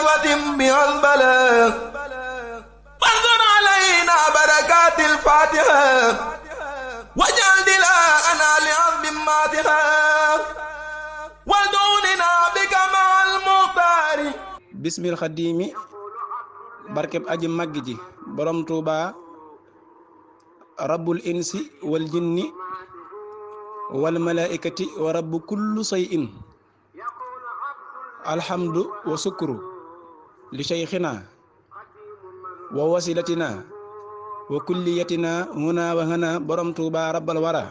قسوة بها البلاء فانظر علينا بركات الفاتحة واجعل دلاءنا لعظم ماتها ودوننا بك مع المختار bismil xadiimi barkeb aji màgg ji borom tuuba rabbul insi wal jinni wal malaikati wa rabbu kullu shay'in alhamdu wa sukru li shaykhina wa wasilatina wa kulliyatina huna wa hana borom tuuba rabbal wara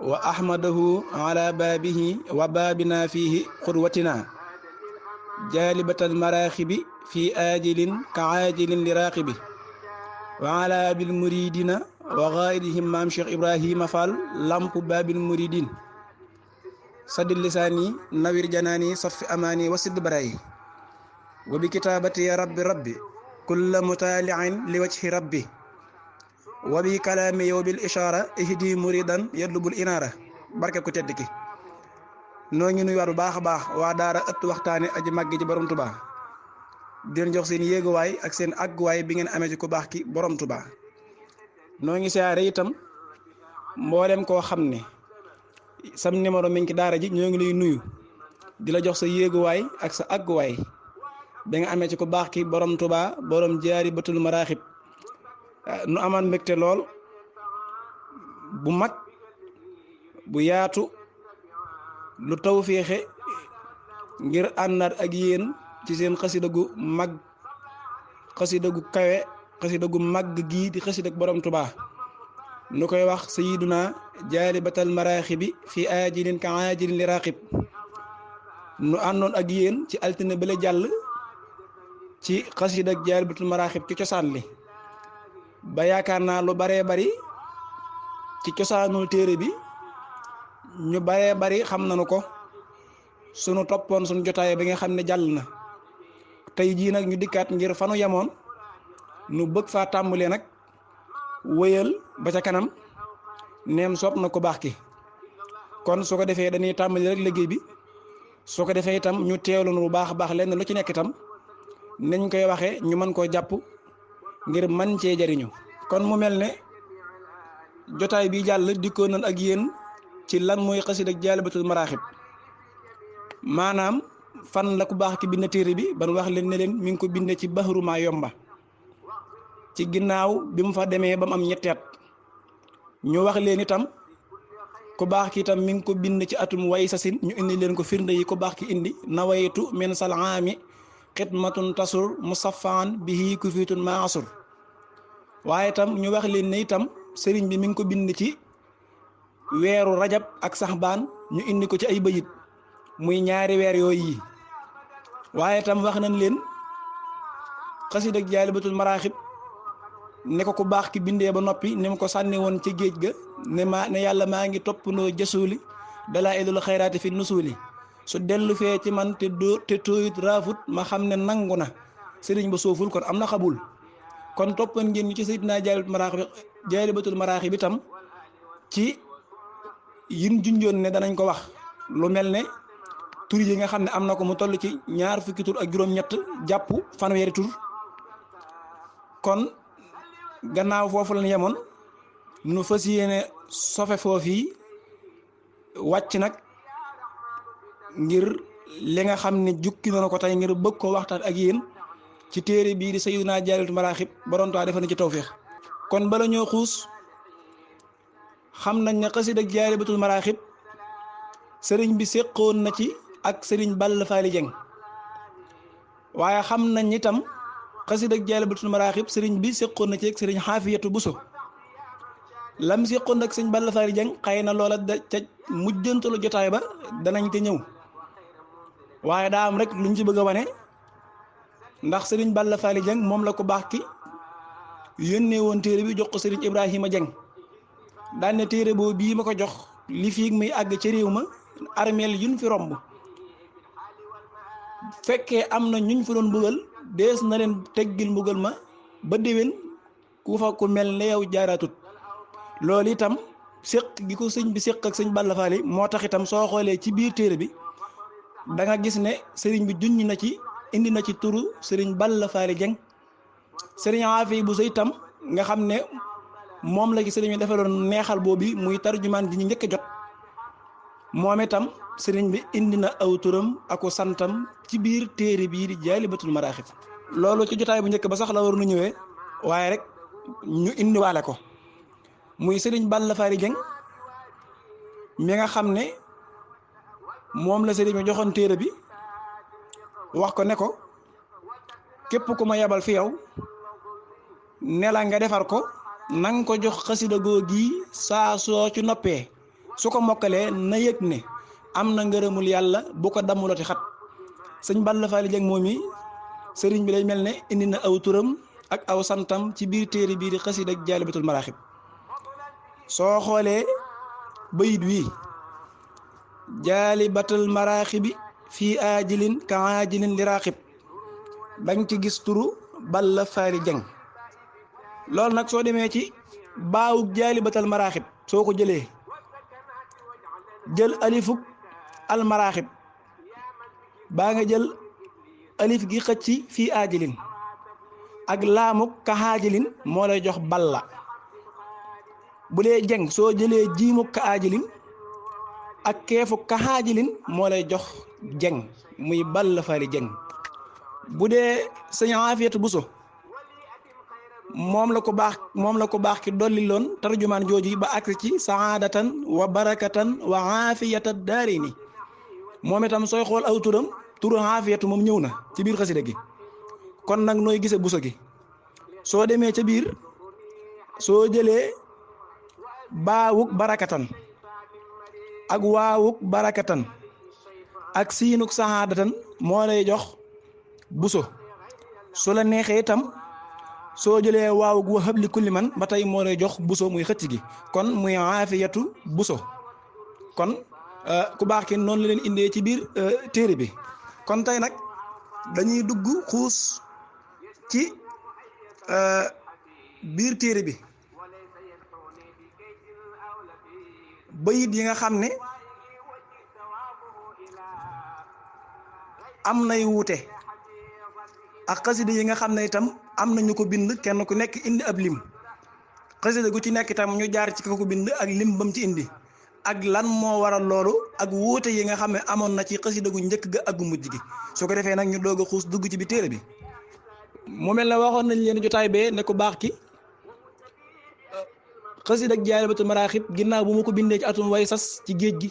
wa ahmadahu ala babihi wa babina fihi qudwatina jaalibatal maraaxibi fi aajilin ka aajilin li raaxibi wa ala bil muridina wa gaayidihim maam Cheikh Ibrahima Fall lamp babil muridin saddil lisaani nawir janaani safi amaani wa sidd barayi wa bi kitaabati ya rabbi kulla mutaaliin li wajhi rabbi wa bi kalaami yow bil ishaara ihdi muridan yadlubul inaara barke ku tedd ki noo ngi nuyuwaat bu baax a baax waa daara ëtt waxtaane aji màgg ji borom Tuubaa di leen jox seen yéeguwaay ak seen àgguwaay bi ngeen amee ci ku baax ki borom Tuubaa noo ngi siyaare itam mboolem koo xam ne sam numéro mi ngi ci daara ji ñoo ngi lay nuyu di la jox sa yéeguwaay ak sa àgguwaay bi nga amee ci ku baax ki borom Tuubaa borom jaari batul maraaxib nu amaan mbégte lool bu mag bu yaatu lu tawféexe ngir àndaat ak yéen ci seen xasida gu mag xasida gu kawe xasida gu mag gii di xasida borom Tuubaa nu koy wax sayiduna jaalibatal maraaxibi fi aajilin ka aajilin li raqib nu àndoon ak yéen ci altine bale jàll ci xasida jaalibatul maraaxib ci cosaan li ba yaakaar naa lu baree bari ci cosaanul téere bi ñu baree bari xam nañu ko sunu toppoon sunu jotaay bi nga xam ne jàll na tey jii nag ñu dikkaat ngir fanu yemoon nu bëgg faa tàmbalee nag wëyal ba ca kanam neem soob na ko baax ki kon su ko defee dañuy tàmbali rek liggéey bi su ko defee itam ñu teewlu nu bu baax a baax lenn lu ci nekk itam nañ koy waxee ñu mën koo jàpp ngir man cee jariñu kon mu mel ne jotaay bi jàll dikkoon nañ ak yéen ci lan mooy xasida jaalibatul maraaxib maanaam fan la ku baax ki bind téere bi ban wax leen ne leen mi ngi ko binde ci baxru maa yomba ci ginnaaw bi mu fa demee ba mu am ñetti at ñu wax leen itam ku baax ki itam mi ngi ko bind ci atum way sasin ñu indi leen ko firnde yi ku baax ki indi nawaytu min salaami xidmatun tasur musaffaan bihi kufitun maa asur waaye itam ñu wax leen ne itam sëriñ bi mi ngi ko bind ci weeru rajab ak saxbaan ñu indi ko ci ay bayit muy ñaari weer yooyu yi waaye itam wax nañ leen xasida ak jaalibatul maraaxib ne ko ku baax ki bindee ba noppi ni mu ko sànni woon ci géej ga ne yàlla maa ngi toppandoo jasuuli dalaa ilul xayraati fi nusuuli su dellu fee ci man te tooyut raafut ma xam ne nangu na sëriñ ba sooful kon am na xabul kon toppan ngeen ñu ci sayyidina jaalibatul maraaxib itam ci yin junjoon ne danañ ko wax lu mel ne tur yi nga xam ne am na ko mu toll ci ñaar fukki tur ak juróom-ñett jàpp fanweeri tur kon gannaaw foofu lañ yemoon nu fas yéene sofe foofii wàcc nag ngir li nga xam ne jukki na ko tey ngir bëgg ko waxtaan ak yéen ci téere bii di sayyidina jaalibatul maraaxib borom Tuubaa defa na ci tawféex kon bala ñoo xuus xam nañ ne xasida jaalibatul maraaxib sëriñ bi séqoon na ci ak sëriñ Balla Faali Jeng waaye xam nañ itam xasida jaalibatul maraaxib sëriñ bi séqoon na ci ak sëriñ Xaafiyatu Buso lam séqoon ak sëriñ Balla Faali Jeng xëy na loola da ca mujjantalu jotaay ba danañ te ñëw waaye daa am rek luñ ci bëgg a wane ndax sëriñ Balla Faali Jeng moom la ko baax ki yónnee woon téere bi jox ko sëriñ Ibrahima Jeng daan ne téere boobu bii ma ko jox li fii muy àgg ci réew ma armeel yuñ fi romb fekkee am na ñuñ fi doon mbugal dees na leen teggil mbugal ma ba déwén ku fa ku mel ne yow jaaraatut loolu itam séq gi ko sëñ bi séq ak sëñ Balla Faali moo tax itam soo xoolee ci biir téere bi da nga gis ne sëriñ bi junñ na ci indi na ci turu sëriñ Balla Faali Jeng. sëriñ Aafi Buso itam nga xam ne moom la ci sëriñ bi defaloon neexal boobu muy tarjumaan gi ñu njëkk a jot moom itam sëriñ bi indi na aw turam ako santam ci biir téere bii di Jaalibatul Maraaxib. loolu ci jotaay bu njëkk ba sax la war nu ñëwee waaye rek ñu indiwaale ko muy sëriñ Balla Faali Jeng mi nga xam ne moom la sëriñ bi joxoon téere bi wax ko ne ko képp ku ma yabal fi yow ne la nga defar ko nang ko jox xasida googi saa soo ci noppee su ko mokkalee na yëg ne am na ngërëmul yàlla bu ko dammuloti xat. sëñ Balla Faali Jeng moom mi sëriñ bi day mel ne indi na aw turam ak aw santam ci biir téere bii di xasida ak Jaalibatul Maraaxib. soo xoolee bayit wii Jaalibatul Maraaxibi fii aajilin ka aajilin li raaxib dañ ci gis turu Balla Faali Jeng. loolu nag soo demee ci baawug Jaalibatul Maraaxib soo ko jëlee jël alifuk al maraaxib baa nga jël alif gi xëcc fii aajilin ak laamuk ka aajilin moo lay jox balla. bu dee jeng soo jëlee jiimuk ka aajilin ak keefuk ka aajilin moo lay jox jeng muy Balla Faali Jeng. bu dee sëñ Aafiyatu Buso moom la ko baax ki dolli loon tarjumaan jooju ba agsi ci saadatan wa barakatan wa aafiyata daarini moom itam sooy xool aw turam turu aafiyatu moom ñëw na ci biir xasida gi. kon nag nooy gise buso gi soo demee ca biir soo jëlee baawuk barakatan ak waawuk barakatan ak siinuk saadatan moo lay jox buso. su la neexee itam soo jëlee waawug wa habli kulli man ba tey moo lay jox buso muy xëcc gi kon muy aafiyatu buso. kon ku baax ki noonu la leen indee ci biir téere bi. kon tey nag dañuy dugg xuus ci biir téere bi bayit yi nga xam ne am nay wuute ak xasida yi nga xam ne itam am na ñu ko bind kenn ku nekk indi ab lim. xasida gu ci nekk itam ñu jaar ci ko bind ak lim bam ci indi ak lan moo waral loolu ak wuute yi nga xam ne amoon na ci xasida gu njëkk ga ak gu mujj gi. su ko defee nag ñu doog a xuus dugg ci bi téere bi. mu mel ne waxoon nañ leen jotaay bee ne ku baax ki xasida ak Jaalibatul Maraaxib ginnaaw bu mu ko bindee ci atum way sas ci géej gi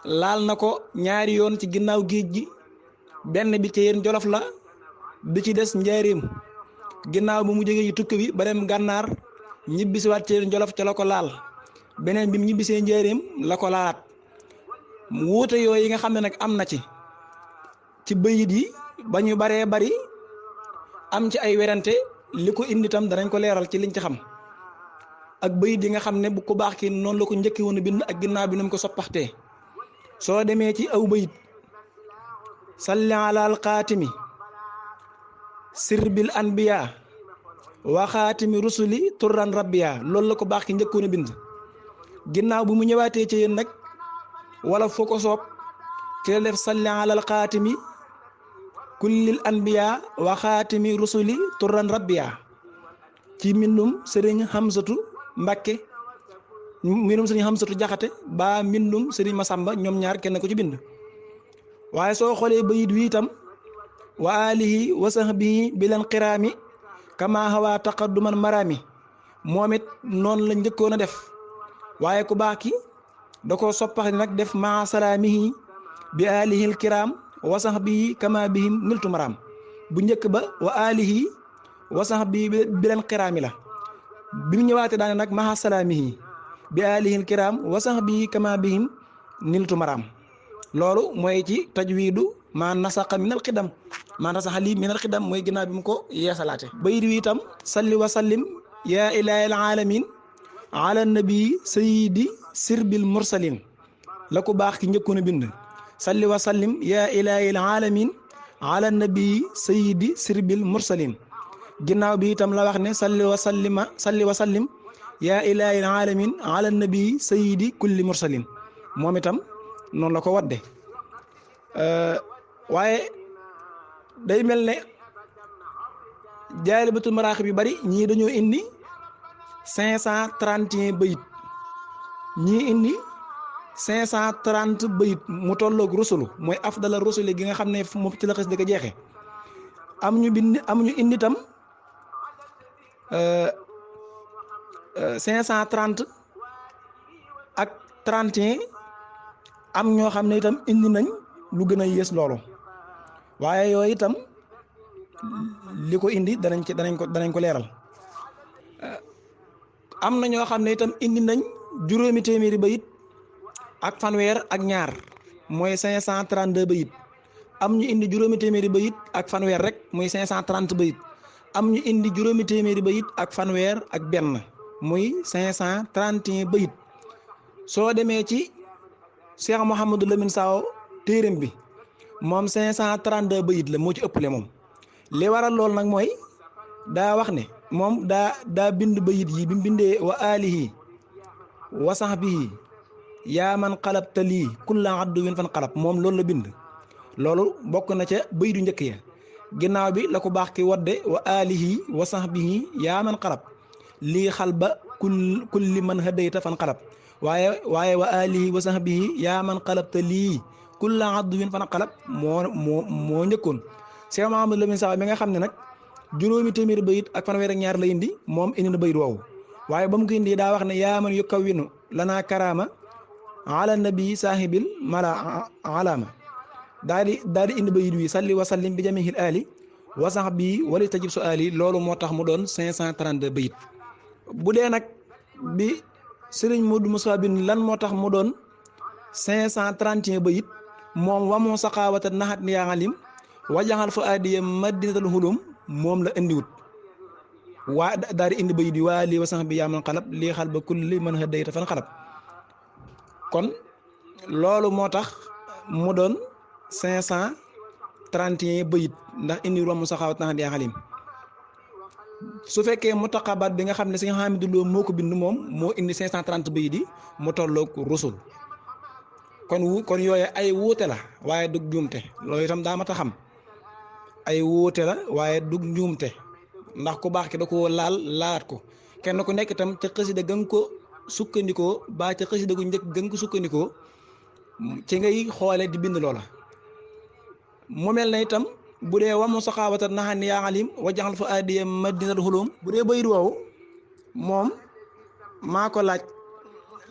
laal na ko ñaari yoon ci ginnaaw géej gi. benn bi ci yéen Jolof la bi ci des njaareem ginnaaw bu mu jógee ci tukki bi ba dem gànnaar ñibbisiwaat ci yéen Jolof ca la ko laal. beneen bi mu ñibbisee njaareem la ko laalaat. wuute yooyu yi nga xam ne nag am na ci bayit yi ba ñu baree bari am ci ay werante li ko indi tam danañ ko leeral ci liñ ci xam ak bayit yi nga xam ne bu ko baax ki noonu la ko njëkki woon a bind ak ginnaaw bi nu mu ko soppaxtee. soo demee ci aw bayit salli ala alxaatimi sirbil anbiya wa xaatimi rusuli turran rabbiya loolu la ko baax ki njëkkoon a bind. ginnaaw bu mu ñëwaatee ci yéen nag wala foo ko soob ci la def salli ala alxaatimi kullil anbiya wa xaatimi rusuli turran rabbiya ci mbindum sëriñ Hamsatu Mbàkke mbindum sëriñ Hamsatu Jaxate ba mbindum sëriñ Masamba ñoom ñaar kenn ko ci bind. waaye soo xoolee bayit wi itam wa alihi wa sahbihi bilan qiraami kama hawa taqadduman marami moom it noonu la njëkkoon a def waaye ku baax ki da koo soppax nag def maa salaamihi bi alihil kiram wa sahbihi kama bihim niltu maram. bu njëkk ba wa alihi wa sahbihi bilan qiraami la bi mu ñëwaate daane nag maa salaamihi bi alihil kiram wa sahbihi kama bihim niltu maram. loolu mooy ci tajwiidu maa nasaqa minal xidam maa nasaqa lii minal xidam mooy ginnaaw bi mu ko yeesalaate. bayit wi itam salli wa sallim yaa ilaahil aalamiin ala nabi sayyidi sirbil mursalin la ko baax ki njëkkoon a bind. salli wa sallim yaa ilaahil aalamiin ala nabi sayyidi sirbil mursalin ginnaaw bi itam la wax ne salli wa sallim yaa ilaahil aalamiin ala nabi sayyidi kulli mursalin moom itam noonu la ko wadde. waaye day mel ne jaalibatul maraaxib yu bari ñii dañoo indi 531 bayit ñii indi 530 bayit mu tolloog rusulu mooy afdala rusuli gi nga xam ne moom ci la xës di ko jeexee am ñu indi tam 530 ak 31 am ñoo xam ne itam indi nañ lu gën a yées loolu waaye yooyu itam li ko indi danañ ko leeral. am na ñoo xam ne itam indi nañ juróomi téeméeri bayit ak fanweer ak ñaar mooy 532 bayit am ñu indi juróomi téeméeri bayit ak fanweer rek muy 530 bayit am ñu indi juróomi téeméeri bayit ak fanweer ak benn muy 531 bayit soo demee ci Cheikh Mouhamadou Lamine Saw téereem bi moom 532 bayit la moo ci ëppale moom li waral lool nag mooy daa wax ne moom daa bind bayit yi bi mu bindee wa alihi wa sahbihi yaa man xalabta lii kulla addu win fan xalab moom loolu la bind loolu bokk na ca bayit yu njëkk ya ginnaaw bi la ko baax ki wadde wa alihi wa sahbihi yaa man xalab lii xal ba kulli man hadayta fan xalab waaye wa alihi wa sahbihi yaa man xalabta lii kulla addu win fan xalab moo njëkkoon Cheikh Mouhamadou Lamine Saw mi nga xam ne nag juróomi téeméeri bayit ak fanweer ak ñaar la indi moom indi na bayit woowu waaye ba mu ko indi daa wax ne yaa man yukawwinu lanaa karaama ala nabi saahibil mala alaama daal di indi bayit wi salli wa sallim bi jamihil ali wa sahbi wali tajib su ali loolu moo tax mu doon 532 bayit bu dee nag bi Serigne Modou Moussa bin lan moo tax mu doon 531 bayit moom wamoo saxaawata naxat ni yaa alim wajaxal fa adiya madinatal hulum moom la indiwut waa daal di indi bayit yi waa lii wa sax bi yaa man xalab lii xal ba kulli man hadayta fan xalab kon loolu moo tax mu doon 531 bayit ndax indi romb saxaawat naxat yaa xalim su fekkee mutaqabaat bi nga xam ne Sëñ Hamidou Lo moo ko bind moom moo indi 530 bayit yi mu tolloog rusul kon yooye ay wuute la waaye dug njuumte loolu itam daa mat a xam ay wuute la waaye dug njuumte ndax ku baax ki da ko laalaat ko kenn ku nekk itam ca xasida gën ko sukkandikoo ba ca xasida gu njëkk gën ko sukkandikoo ci ngay xoole di bind loola mu mel na itam bu dee wamu saxaawata naxan yaa alim wajaxal fa adiya madinatul hulum bu dee bayit woowu moom maa ko laaj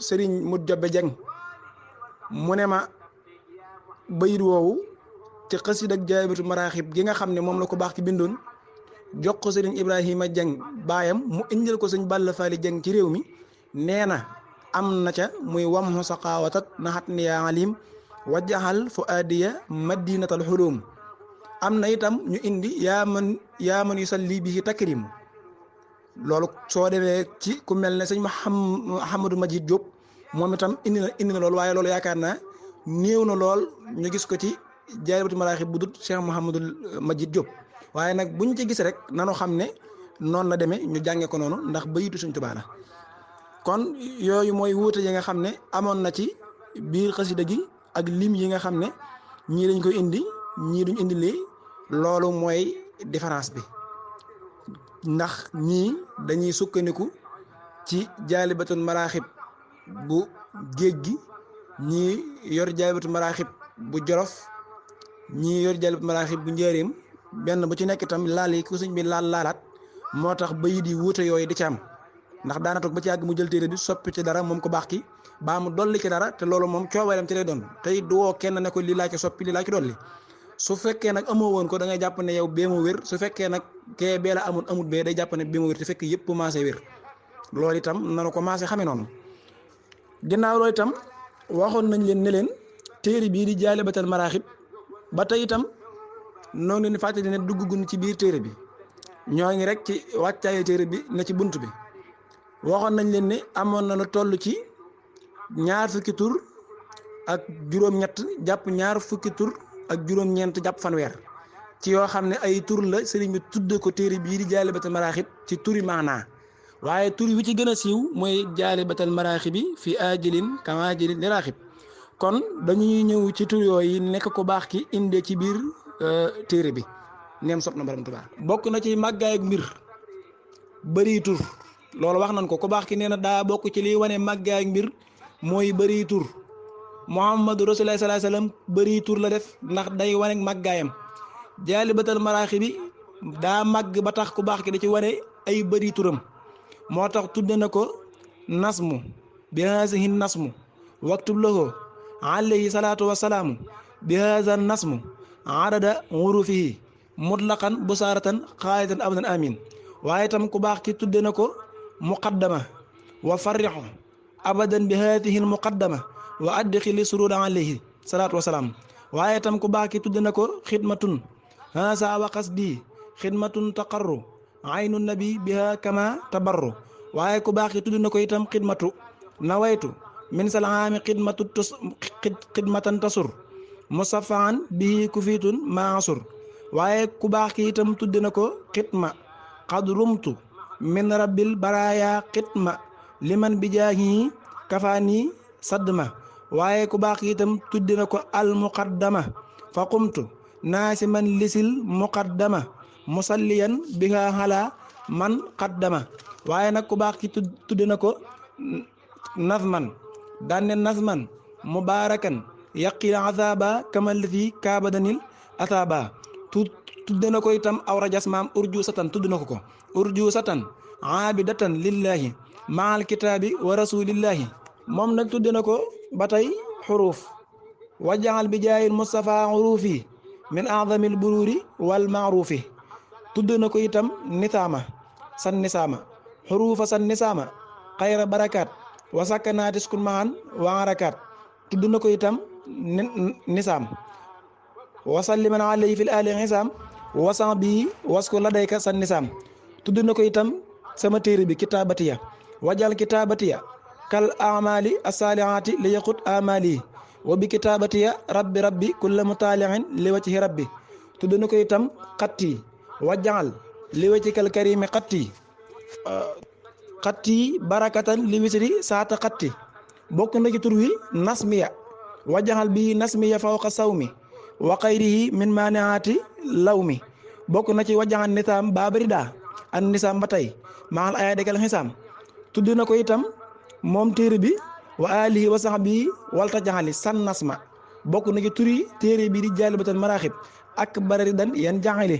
sëriñ Mut Jobe Jeng mu ne ma bayit woowu ci xasida ak jaalibatul maraaxib gi nga xam ne moom la ko baax ki bindoon jox ko sëriñ Ibrahima Jeng baayam mu indil ko sëñ Balla Faali Jeng ci réew mi nee na am na ca muy wamhu saqaawatat naxat ni yaa alim wajaxal fu adiya madinatal hulum am na itam ñu indi yaa man yusalli bihi takrim loolu soo demee ci ku mel ne sëñ Mouhamadou Majid Diop moom itam indi na loolu waaye loolu yaakaar naa néew na lool ñu gis ko ci jaalibatul maraaxib bu dut Cheikh Mouhamadou Majid Diop waaye nag buñ ci gis rek nanu xam ne noonu la demee ñu jànge ko noonu ndax bayitu Sëñ Tuubaa la kon yooyu mooy wuute yi nga xam ne amoon na ci biir xasida gi ak lim yi nga xam ne ñii dañ koy indi ñii duñ indi lii loolu mooy différence bi ndax ñii dañuy sukkandiku ci jaalibatul maraaxib bu géej gi ñii yor jaalibatul maraaxib bu Jolof ñii yor jaalibatul maraaxib bu Njaaréem benn bu ci nekk itam laal yi ku sëñ bi laalaat moo tax bayit yi wuute yooyu di ci am ndax daana toog ba ci yàgg mu jël téere bi soppi ci dara moom ko baax ki baa mu dolli ci dara te loolu moom coobareem ci lay doon tey du woo kenn ne ko lii laa ci soppi lii laa ci dolli su fekkee nag amoo woon ko da ngay jàpp ne yow bee mu wér su fekkee nag kee bee la amul bee day jàpp ne bee mu wér te fekk yëpp maase wér loolu itam nanu ko maase xamee noonu ginnaaw loolu itam waxoon nañ leen ne leen téere bii di jaalibatul maraaxib ba tey itam noonu leen fàttali ne duggugun ci biir téere bi ñoo ngi rek ci wàccaayu téere bi na ci bunt bi waxoon nañ leen ne amoon na lu toll ci ñaar fukki tur ak juróom-ñett jàpp ñaar fukki tur ak juróom-ñeent jàpp fanweer ci yoo xam ne ay tur la sëriñ bi tudd ko téere bii di jaalibatul maraaxib ci turi maanaa waaye tur wi ci gën a siiw mooy jaalibatul maraaxib bi fi ajilin kamaajilin li raaxib kon dañuy ñëw ci tur yooyu nekk ko baax ki indee ci biir téere bi neem sopp na borom Tuubaa. bokk na ci màggaay ak mbir bëri tur loolu wax nañ ko ku baax ki nee na daa bokk ci liy wane màggaay ak mbir mooy bëri tur Muhammadu Rasulullah sallallahu alayhi wasallam bëri tur la def ndax day wane màggaayam. Jaalibatul Maraaxib bi daa màgg ba tax ku baax ki da ci wane ay bëri turam moo tax tudde na ko nasmu bi haasihi nasmu waktub lahu alayhi salaatu wasalaamu bi haasa nasmu adada hurufihi mutlaqan busaaratan xaalidan abadan amin. waaye itam ku baax ki tudde na ko muqaddama wa farrixu abadan bi haatihi muqaddama wa adxili suruda alayhi salaatu wasalaam. waaye itam ku baax ki tudde na ko xidmatun haasa wa qasdi xidmatun taqarru aynu nabi biha kama tabarru. waaye ku baax ki tudde na ko itam xidmatu nawaytu min salaami xidmatan tasur musafaan bihi kufitun maasur. waaye ku baax ki itam tudde na ko xidma qad rumtu min rabbil baraya xidma liman bijaahi kafaani sadma. waaye ku baax ki itam tudde na ko al muqaddama fa qumtu naasiman lisil muqaddama musalliyan biha hala man qaddama. waaye nag ku baax ki tudde na ko nazman daanne nazman mubarakan yaqil azaba kamallati kaabadanil asaba. tudde na ko itam aw rajas maam urju satan tudd na ko urju satan aabidatan lillahi maal kitaabi wa rasulillahi. moom nag tudde na ko ba tey xuruuf wajaxal bi jaayil mustafa xuruufi min azamil bururi wal maaruufi. tudd na ko itam nisaama san nisaama xuruufa san nisaama xayra barakaat wa sakkanaatis kun mahan wa arakaat. tudd na ko itam nisaam wasalliman alayhi fil ali xisaam wasan bi wasku ladayka san nisaam. tudd na ko itam sama téere bi kitaabatiya wajal kitaabatiya kal amali asalihaati li yaqut amali wa bi kitaabatiya rabbi kulla mutaaliin li wajhi rabbi. tudd na ko itam xatti wajaal li wajhikal karimi xatti barakatan li wisri saata xatti. bokk na ci tur wi nasmiya wajaxal bi nasmiya fawqa sawmi wa xayrihi min maaniaati lawmi. bokk na ci wajaxal nisaam baabari daa an nisaam ba tey maal aya dekal xisaam. tudd na ko itam moom téere bi wa alihi wa sahbihi walta jaxali san nasma. bokk na ci turi téere bi di Jaalibatul Maraaxib ak barari dan yan jaxali.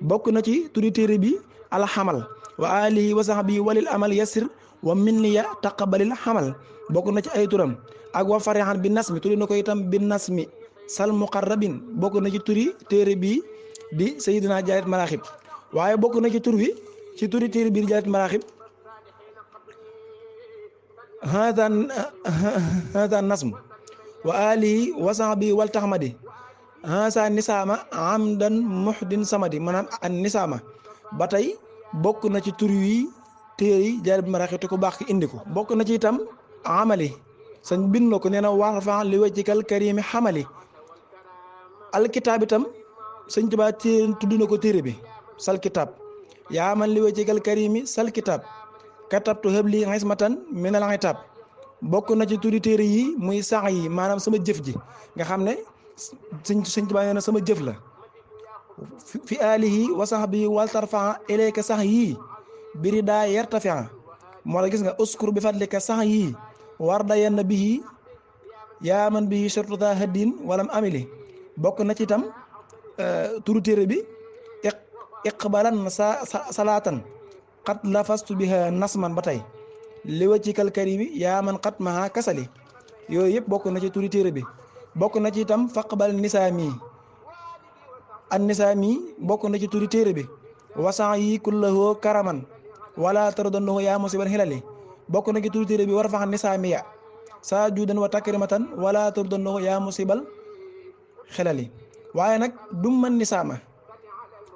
bokk na ci turi téere bi alxamal wa alihi wa sahbihi walil amal yasir wa minniya taqabalil xamal. bokk na ci ay turam ak wa farixan bi nasmi turi na ko itam bi nasmi sal muqarrabin. bokk na ci turi téere bi di Sayyidina Jaalibatul Maraaxib. waaye bokk na ci tur wi ci turi téere bi di Jaalibatul Maraaxib hada nasm wa alihi wa sahbihi wal taxmadi hasa nisaama amdan muhdin samadi. maanaam an nisaama ba tey bokk na ci tur yi téere yi Jaalibatul Maraaxib te ku baax ki indi ko. bokk na ci itam amali sañ bind na ko nee na warfa li wajhikal karimi xamali. alkitaab itam sëñ Tuubaa tudd na ko téere bi sal kitaab yaa man li wajhikal karimi sal kitaab katabtu habli xismatan minal itaab. bokk na ci turi téere yi muy sax yi maanaam sama jëf ji nga xam ne sëñ Tuubaa nee na sama jëf la fi alihi wa sahbihi wal tarfa ilayka sax yii biri daa yartafia. moo la gis nga uskur bi fadlika sax yii warda yenn bihi yaa man bihi surtuta haddin walam amili. bokk na ci itam turu téere bi iqbalan salaatan qad lafastu biha nasman ba tey li wajhikal karimi yaa man qad maha kasali. yooyu yëpp bokk na ci turi téere bi. bokk na ci itam faqbal nisaami an nisaami bokk na ci turi téere bi wasan yi kullahu karaman wala tardannahu yaa musibal xilali. bokk na ci turi téere bi war fax nisaamiya saa juudan wa takrimatan wala tardannahu yaa musibal xilali. waaye nag du man nisaama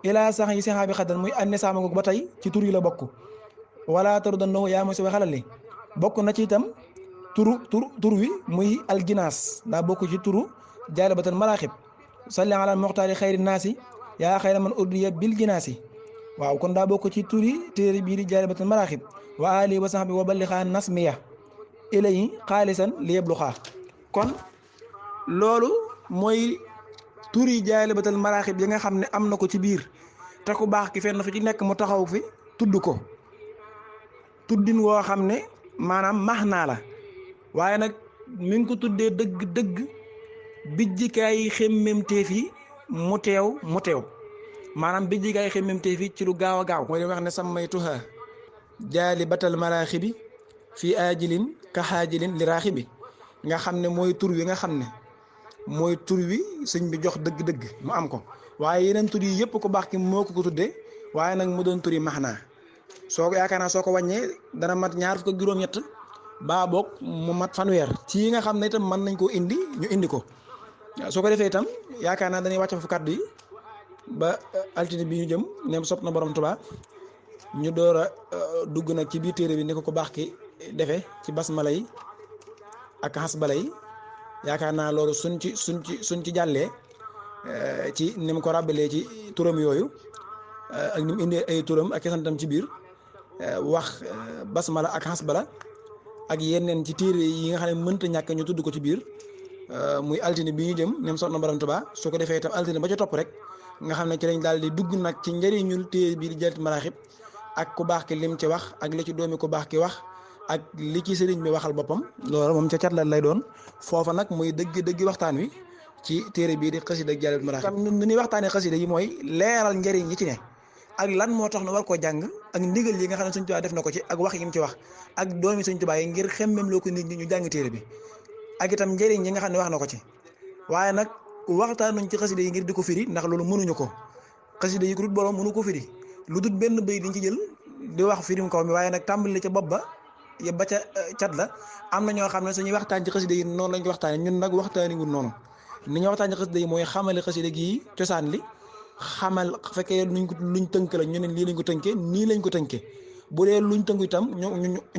ilaa sax yi sixaabi xadan muy an nisaama googu ba tey ci tur yi la bokk wala tardannahu yaa musibal xilali. bokk na ci itam tur wi muy alginaas daa bokk ci turu Jaalibatul Maraaxib salli ala muxtaari xayri naasi yaa xayra man urdiya bil ginaasi. waaw kon daa bokk ci turi téere bii di Jaalibatul Maraaxib wa alihi wa sahbi wa ballixaa nasmiya ilayhi xaalisan li yebluxaa. kon loolu mooy turi Jaalibatul Maraaxib yi nga xam ne am na ko ci biir te ku baax ki fenn fi ci nekk mu taxaw fi tudd ko tuddin woo xam ne maanaam max naa la waaye nag mi ngi ko tuddee dëgg bijjikaay yi xemmemteef yi mu teew maanaam bijjikaay yi xemmemteef yi ci lu gaaw a gaaw mooy wax ne sammaytuha jaali batal maraaxibi fii aajilin ka xaajilin li raaxibi nga xam ne mooy tur wi nga xam ne mooy tur wi sëñ bi jox dëgg-dëgg mu am ko waaye yeneen tur yi yëpp ko baax ki moo ko tuddee waaye nag mu doon tur yi max naa soo ko yaakaar naa soo ko wàññee dana mat ñaar fukk ak juróom-ñett baa boog mu mat fanweer ci yi nga xam ne itam mën nañ koo indi ñu indi ko soo ko defee itam yaakaar naa dañuy wàcc foofu kàddu yi ba altine bi ñu jëm neem sopp na borom Tuubaa ñu door a dugg nag ci biir téere bi ni ko baax ki defee ci basmala yi ak xasbala yi yaakaar naa loolu suñ ci jàllee ci ni mu ko ràbbalee ci turam yooyu ak ni mu indee ay turam ak santam ci biir wax basmala ak xasbala ak yeneen ci téere yi nga xam ne mënta ñàkk ñu tudd ko ci biir muy altine bi ñu jëm nem soxna borom Tuubaa su ko defee itam altine ba ca topp rek nga xam ne ci lañ daal di dugg nag ci njëriñul téere bi di Jalaatul Maraaxib ak ku baax ki lim ci wax ak li ci doomi ku baax ki wax ak li ci sëriñ bi waxal boppam loolu moom ca cat la lay doon foofa nag muy dëgg waxtaan wi ci téere bii di xasida ak Jalaatul Maraaxib ni ñuy waxtaanee xasida yi mooy leeral njëriñ yi ci ne ak lan moo tax nu war koo jàng ak ndigal yi nga xam ne Sëñ Tuubaa def na ko ci ak wax yi mu ci wax ak doomi Sëñ Tuubaa yi ngir xemmem loo ko nit ñi ñu jàng téere bi ak itam njëriñ yi nga xam ne wax na ko ci waaye nag waxtaanuñ ci xasida yi ngir di ko firi ndax loolu mënuñu ko xasida yi ku dul borom mënu ko firi lu dul benn bëy diñ ci jël di wax firim kaw mi waaye nag tàmbali ca bopp ba ya ba ca cat la am na ñoo xam ne suñuy waxtaan ci xasida yi noonu lañ ko waxtaane ñun nag waxtaani wul noonu ni ñu waxtaan ci xasida yi mooy xamale xasida gi cosaan li xamal fekkee luñ tënk la ñu ne lii lañ ko tënkee nii lañ ko tënkee bu dee luñ tënku itam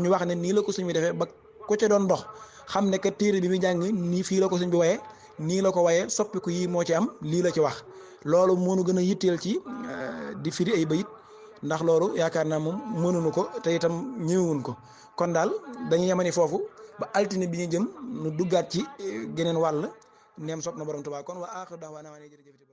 ñu wax ne nii la ko sëñ bi defee ba ku ca doon dox xam ne que téere bi muy jàng nii fii la ko sëñ bi waye nii la ko waye soppiku yi moo ci am lii la ci wax loolu moonu gën a yitteel ci di firi ay bayit ndax loolu yaakaar naa moom mënuñu ko te itam ñëwuñ ko kon daal dañuy yemani foofu ba altine bi ñu jëm nu duggaat ci geneen wàll neem sopp na borom Tuubaa kon wa aaxiru da'waanaa jërëjëf